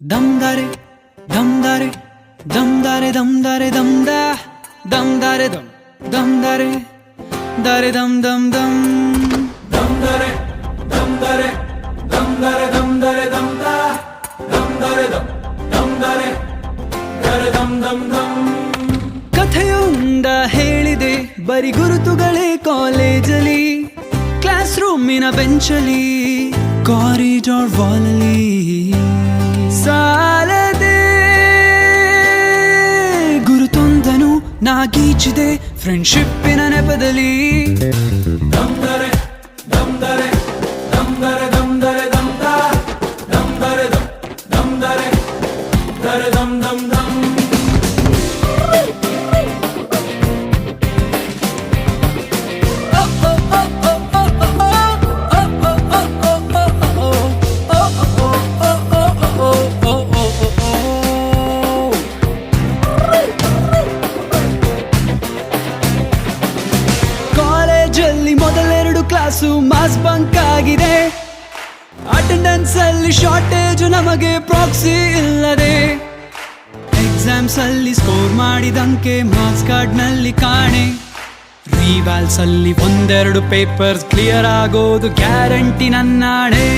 Damdare, damdare, damdare, damdare, damda, damdare, damdare, dare dam dam dam. Damdare, damdare, damdare, damdare, damda, damdare, damdare, dare dam dam dam. ಕಥೆಯೊಂದ ಹೇಳಿದೆ ಬರಿ ಗುರುತುಗಳೇ ಕಾಲೇಜಲ್ಲಿ, class ರೂಮಿನ ಬೆಂಚಲ್ಲಿ, corridor ವಾಲಲ್ಲಿ ಸಾಲದೆ ಗುರುತೊಂದನು ನಾಗೀಚಿದೆ ಫ್ರೆಂಡ್ಶಿಪ್ಪಿನ ನೆಪದಲ್ಲಿ. ದಮ್ದರೆ ದಮ್ದರೆ ದಮ್ದರೆ ದಮ್ದರೆ ದಮ್ದ ದಮ್ದರೆ ದಮ್ದರೆ ದರೆ ದಮ್ ದಮ್ ದಮ್. ಮೊದಲೆರಡು class mass bunk ಆಗಿದೆ, attendance ಅಲ್ಲಿ shortage, ನಮಗೆ ಪ್ರಾಕ್ಸಿ ಇಲ್ಲದೆ. ಎಕ್ಸಾಮ್ಸ್ ಅಲ್ಲಿ ಸ್ಕೋರ್ ಮಾಡಿದಂಕೆ ಮಾರ್ಕ್ಸ್ ಕಾರ್ಡ್ ನಲ್ಲಿ ಕಾಣೆ, ರಿವಾಲ್ಸ್ ಅಲ್ಲಿ ಒಂದೆರಡು ಪೇಪರ್ಸ್ ಕ್ಲಿಯರ್ ಆಗೋದು ಗ್ಯಾರಂಟಿ ನನ್ನಾಣೆ.